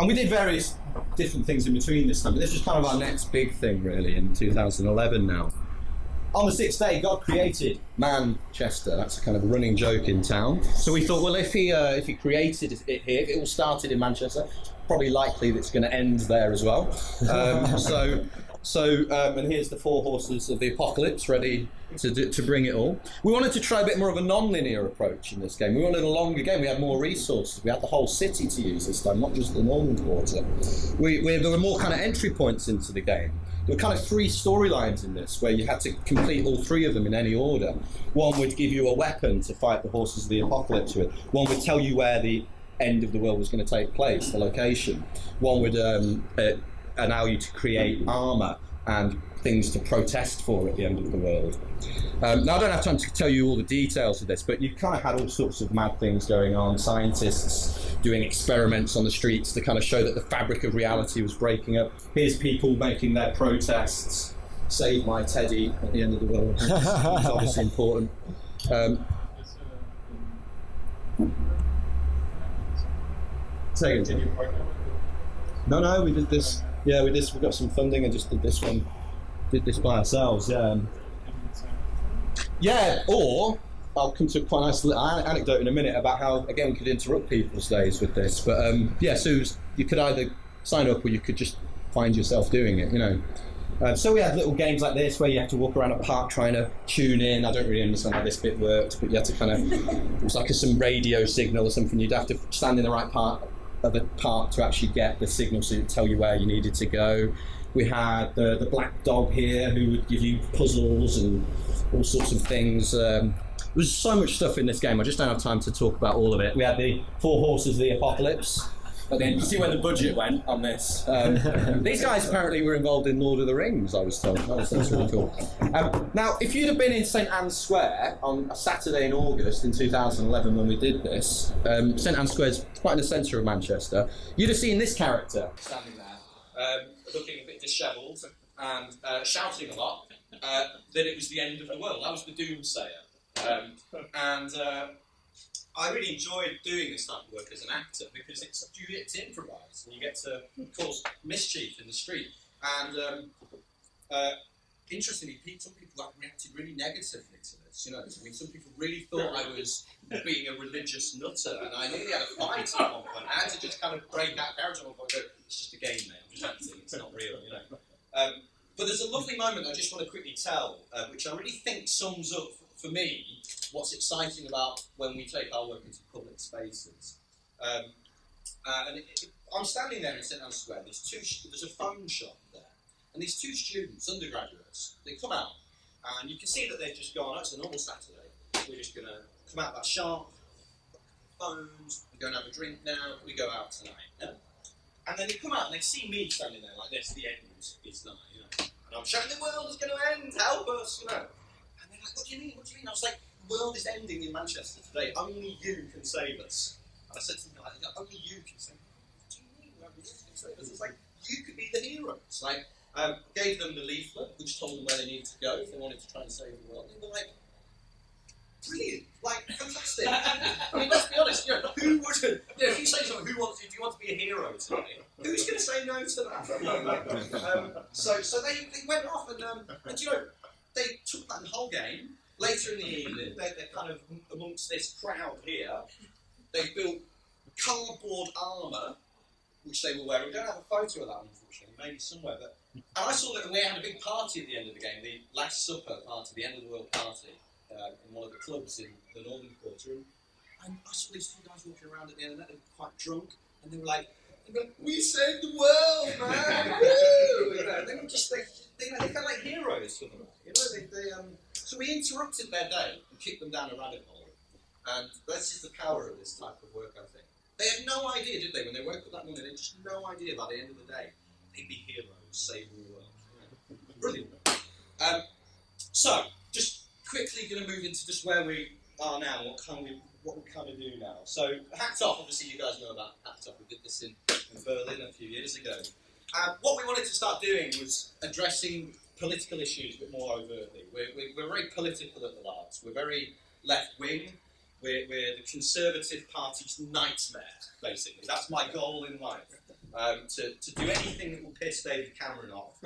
And we did various different things in between this time, but this was kind of our next big thing, really, in 2011 now. On the 6th day, God created Manchester. That's a kind of running joke in town. So we thought, well, if he created it here, if it all started in Manchester, it's probably likely that it's going to end there as well. And here's the 4 horses of the apocalypse ready to bring it all. We wanted to try a bit more of a non-linear approach in this game. We wanted a longer game. We had more resources. We had the whole city to use this time, not just the northern quarter. There were more kind of entry points into the game. There were kind of 3 storylines in this, where you had to complete all 3 of them in any order. One would give you a weapon to fight the horses of the apocalypse with. One would tell you where the end of the world was going to take place, the location. One would allow you to create armour and things to protest for at the end of the world. Now, I don't have time to tell you all the details of this, but you kind of had all sorts of mad things going on. Scientists doing experiments on the streets to kind of show that the fabric of reality was breaking up. Here's people making their protests. Save my teddy at the end of the world. It's obviously important. Say again. No, we did this. Yeah, we got some funding and just did this one. Did this by ourselves, yeah. Yeah, or I'll come to quite a nice little anecdote in a minute about how, again, we could interrupt people's days with this. But yeah, so you could either sign up or you could just find yourself doing it, you know. So we had little games like this where you had to walk around a park trying to tune in. I don't really understand how this bit worked, but you had to kind of, it was like some radio signal or something. You'd have to stand in the right part of the park to actually get the signal so it would tell you where you needed to go. We had the black dog here who would give you puzzles and all sorts of things. There was so much stuff in this game, I just don't have time to talk about all of it. We had the 4 horses of the apocalypse. But then you see where the budget went on this. These guys apparently were involved in Lord of the Rings, I was told. That's really cool. Now, if you'd have been in St Anne's Square on a Saturday in August in 2011 when we did this, St Anne's Square is quite in the centre of Manchester, you'd have seen this character standing there, looking a bit dishevelled and shouting a lot, that it was the end of the world. That was the doomsayer. I really enjoyed doing this type of work as an actor because you get to improvise and you get to cause mischief in the street. And interestingly, some people reacted really negatively to this. You know, I mean, some people really thought I was being a religious nutter, and I nearly had a fight at one point. I had to just kind of break out character at one point and go, "It's just a game, mate. I'm just acting. It's not real." You know. But there's a lovely moment I just want to quickly tell, which I really think sums up for me what's exciting about when we take our work into public spaces. I'm standing there in St Anne's Square. There's a phone shop there, and these 2 students, undergraduates, they come out, and you can see that they've just gone, "Oh, it's a normal Saturday. We're just going to come out of that shop, phones, we're going to have a drink now, we go out tonight." Yeah? And then they come out and they see me standing there like this, the end is nigh, you know. And I'm shouting, "The world is going to end, help us," you know. And they're like, "What do you mean? What do you mean?" I was like, "The world is ending in Manchester today. Only you can save us." And I said something like, "Only you can save us." What do you mean? Only you can save us? It's like, you could be the heroes. Like, gave them the leaflet, which told them where they needed to go if they wanted to try and save the world. And they were like, brilliant, like, fantastic. I mean, let's be honest, you know, who would, you know, if you say something, do you want to be a hero today? Who's going to say no to that? So they went off and you know, they took that whole game. Later in the evening, they're kind of amongst this crowd here. They built cardboard armour, which they were wearing. We don't have a photo of that, unfortunately, maybe somewhere. But and I saw that we had a big party at the end of the game, the Last Supper party, the end of the world party, in one of the clubs in the northern quarter. And I saw these 2 guys walking around at the end of that. They were quite drunk, and they were like, "We saved the world, man! Woo!" You know, they were just they felt like heroes for them. You know, so we interrupted their day and kicked them down a rabbit hole. And that's just the power of this type of work, I think. They had no idea, did they? When they woke up that morning, they had just no idea by the end of the day they'd be heroes saving the world. You know? Brilliant. So, just quickly going to move into just where we are now, what we kind of do now. So, Hacked Off, obviously you guys know about Hacked Off. We did this in Berlin a few years ago. What we wanted to start doing was addressing political issues a bit more overtly. We're very political at the Larks. We're very left-wing. We're the Conservative Party's nightmare, basically. That's my goal in life. to do anything that will piss David Cameron off,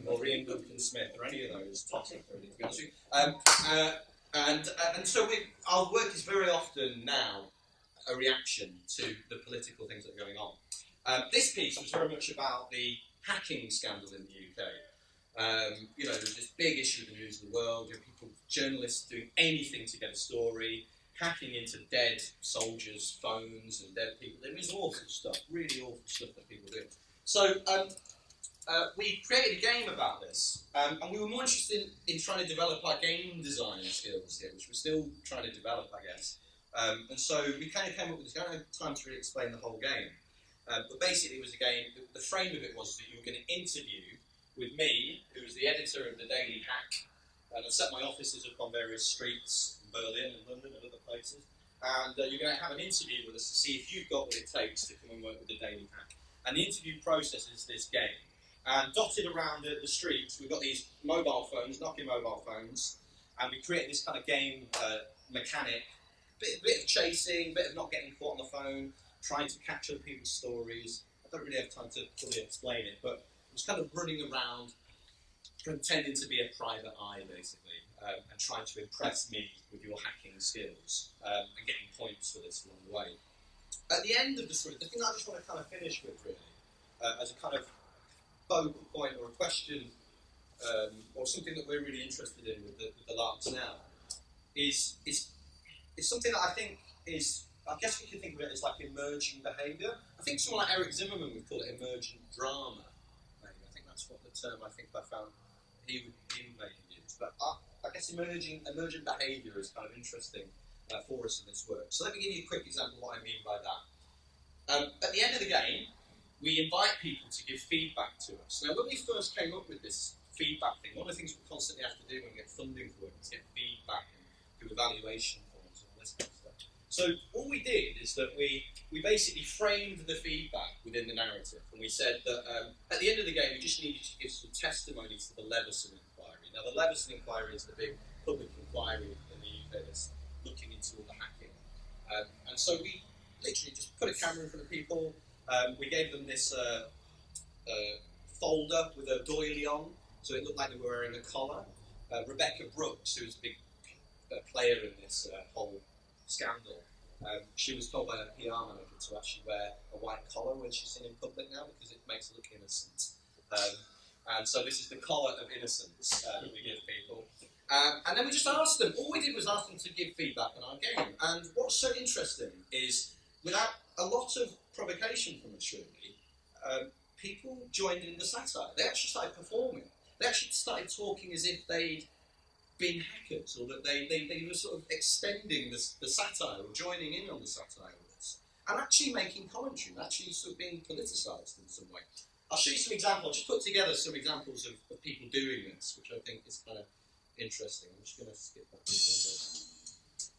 or Ian Duncan-Smith, or any of those toxic, really, to be honest with you. And so our work is very often now a reaction to the political things that are going on. This piece was very much about the hacking scandal in the UK. There's this big issue with the news of the world, people, journalists doing anything to get a story, hacking into dead soldiers' phones and dead people. There is awful stuff, really awful stuff that people do. So we created a game about this, and we were more interested in trying to develop our game design skills here, which we're still trying to develop, I guess. And so we kind of came up with this. I don't have time to really explain the whole game, but basically it was a game. The frame of it was that you were going to interview with me, who was the editor of the Daily Hack, and I set my offices up on various streets in Berlin and London and other places. And you're going to have an interview with us to see if you've got what it takes to come and work with the Daily Hack. And the interview process is this game. And dotted around the streets, we've got these mobile phones, Nokia mobile phones, and we create this kind of game mechanic, bit of chasing, bit of not getting caught on the phone, trying to capture other people's stories. I don't really have time to fully explain it, but it was kind of running around, pretending to be a private eye, basically, and trying to impress me with your hacking skills, and getting points for this along the way. At the end of the story, the thing I just want to kind of finish with, really, as a kind of focal point or a question, or something that we're really interested in with the Larks now, is something that I think is, I guess we could think of it as like emerging behaviour. I think someone like Eric Zimmerman would call it emergent drama. Maybe. I think that's what the term I found he would maybe use. But I guess emergent behaviour is kind of interesting for us in this work. So let me give you a quick example of what I mean by that. At the end of the game, we invite people to give feedback to us. Now, when we first came up with this feedback thing, one of the things we constantly have to do when we get funding for it is get feedback and do evaluation forms and all this kind of stuff. So all we did is that we basically framed the feedback within the narrative, and we said that at the end of the game we just needed to give some testimonies to the Leuphana inquiry. Now, the Leuphana inquiry is the big public inquiry in the UK that's looking into all the hacking. And so we literally just put a camera in front of people. We gave them this folder with a doily on, so it looked like they were wearing a collar. Rebecca Brooks, who was a big player in this whole scandal, she was told by her PR manager to actually wear a white collar when she's seen in public now because it makes her look innocent. And so this is the collar of innocence that we give people. And then we just asked them, all we did was ask them to give feedback on our game. And what's so interesting is, without a lot of provocation from us, really, people joined in the satire. They actually started performing. They actually started talking as if they'd been hackers, or that they were sort of extending the satire, or joining in on the satire with us, and actually making commentary, and actually sort of being politicised in some way. I'll show you some examples. I'll just put together some examples of people doing this, which I think is kind of interesting. I'm just going to skip that.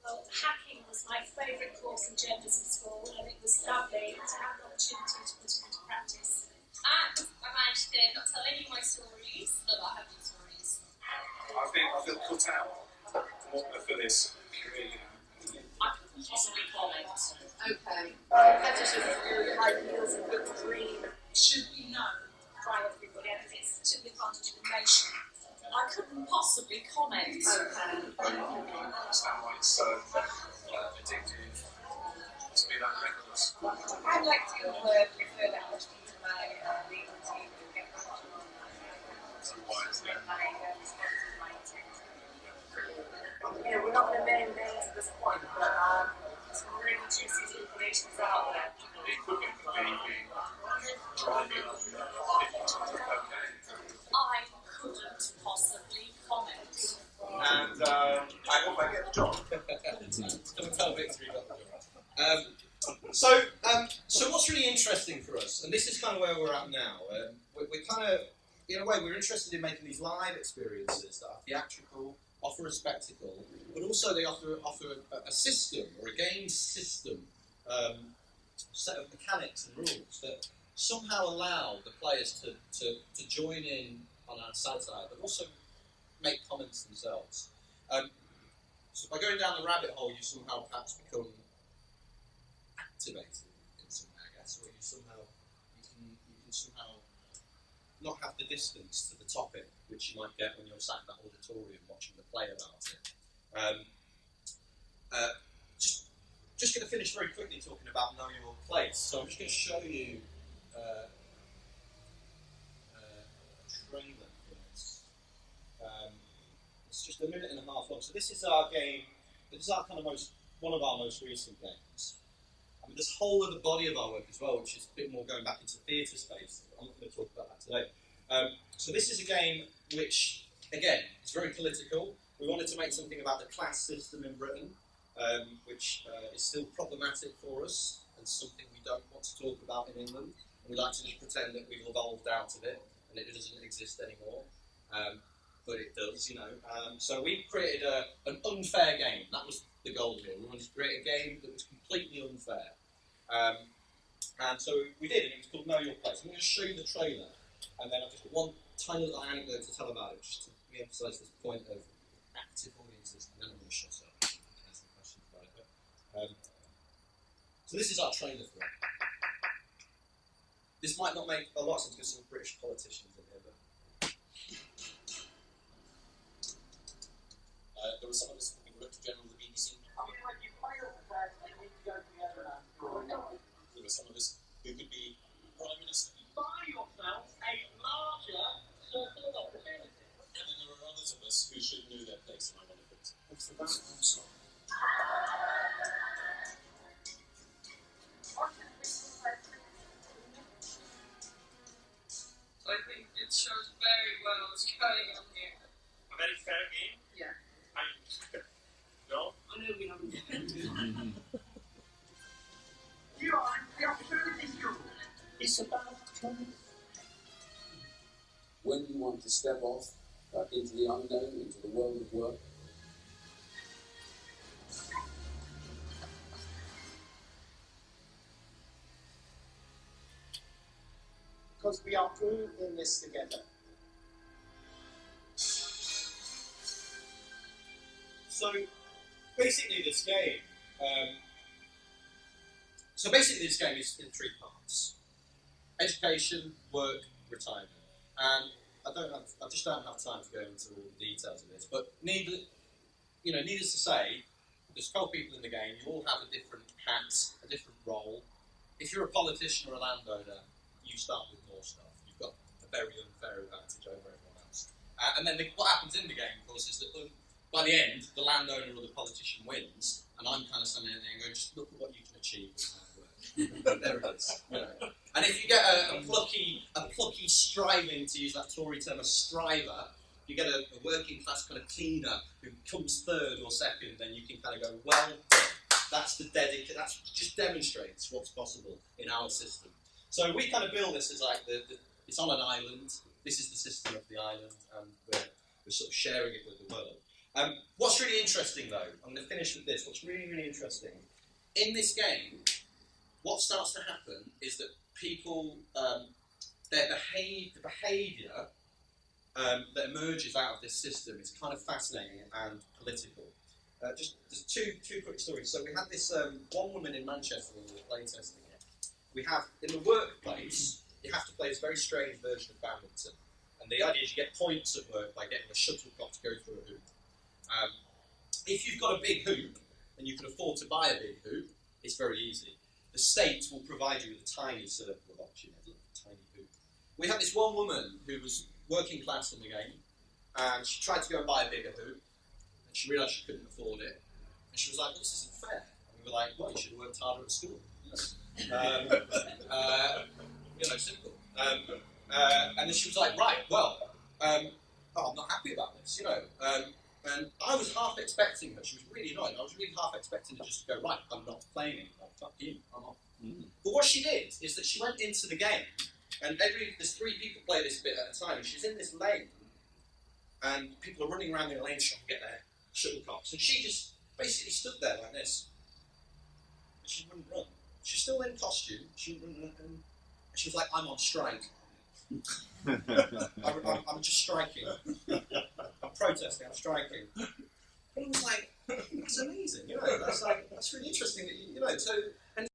Well, hacking was my favourite course in journalism school, and it was lovely to have the opportunity to put it into practice. And I managed to not tell any of my stories, not that I have any stories. I feel cut out for this. I couldn't possibly comment. Okay. Competitive ideals and good dream Should be known by everybody, and it's to the advantage of the nation. I couldn't possibly comment. okay. I understand why it's so addictive to be that reckless. I'd like to refer that question to my legal team and get So why is that? we're not going to name names at this point, but some really juicy information is out there. It could be driving 50 tons of cocaine. I couldn't possibly comment. And I hope I get the job. Don't tell Victor you got the job. So what's really interesting for us, and this is kind of where we're at now, we're kind of, in a way, we're interested in making these live experiences that are theatrical, offer a spectacle, but also they offer a system, or a game system, set of mechanics and rules that somehow allow the players to join in on our satire, but also make comments themselves. So by going down the rabbit hole, you somehow perhaps become activated in some way, I guess, or you can you can somehow not have the distance to the topic which you might get when you're sat in that auditorium watching the play about it. Just going to finish very quickly talking about Know Your Place. So I'm just going to show you a trailer for this. It's just a minute and a half long. So this is our game. This is our kind of one of our most recent games. I mean, there's a whole other body of our work as well, which is a bit more going back into theatre space. I'm not going to talk about that today. So this is a game which, again, is very political. We wanted to make something about the class system in Britain, which is still problematic for us and something we don't want to talk about in England. And we like to just pretend that we've evolved out of it and it doesn't exist anymore. But it does, you know. So we created an unfair game. That was the goal here. We wanted to create a game that was completely unfair. And so we did, and it was called Know Your Place. I'm going to show you the trailer, and then I've just got one tiny little anecdote to tell about it, just to re-emphasise this point of active audiences, and then I'm going to shut up and ask some questions about it. So this is our trailer for it. This might not make a lot of sense because some British politicians in here, but there were some of us who worked for General the BBC. There were some of us who could be Prime Minister. Buy yourself a larger circle of opportunity. And then there were others of us who should know their place in our benefits. what's the back? I'm sorry. I think it shows very well what's going on here. A very fair game? Yeah. No? I know we haven't. You are the opportunity school. It's about trying. When you want to step off into the unknown, into the world of work, Because we are all in this together. So basically, this game. This game is in three parts: education, work, retirement. And I just don't have time to go into all the details of this. But needless to say, there's 12 people in the game. You all have a different hat, a different role. If you're a politician or a landowner, you start with more stuff. You've got a very unfair advantage over everyone else. And then what happens in the game, of course, is that by the end, the landowner or the politician wins, and I'm kind of standing there and going, just look at what you can achieve with hard work. There it is. You know. And if you get a plucky striving, to use that Tory term, a striver, you get a working class kind of cleaner who comes third or second, then you can kind of go, well done. That's just demonstrates what's possible in our system. So we kind of build this as like it's on an island. This is the system of the island, and we're sort of sharing it with the world. What's really interesting, though, I'm going to finish with this. What's really, really interesting in this game, what starts to happen is that people, the behaviour that emerges out of this system is kind of fascinating and political. Just two quick stories. So we had this one woman in Manchester when we were playtesting it. We have, in the workplace, you have to play this very strange version of badminton. And the idea is you get points at work by getting a shuttlecock to go through a hoop. If you've got a big hoop, and you can afford to buy a big hoop, it's very easy. The state will provide you with a tiny circle of opportunity, a tiny hoop. We had this one woman who was working class in the game, and she tried to go and buy a bigger hoop, and she realised she couldn't afford it. And she was like, well, this isn't fair. And we were like, well, you should have worked harder at school. Simple. And then she was like, right, well, I'm not happy about this, and I was half expecting her, she was really annoyed, I was really half expecting her just to go, right, I'm not playing anymore, fuck you, I'm off. Mm-hmm. But what she did is that she went into the game, and there's 3 people play this bit at a time, and she's in this lane, and people are running around in the lane trying to get their shuttlecocks, and she just basically stood there like this. And she wouldn't run. She's still in costume, she wouldn't run, and she was like, I'm on strike. I'm just striking. I'm protesting, I'm striking. And it was like, that's amazing, that's really interesting that so, and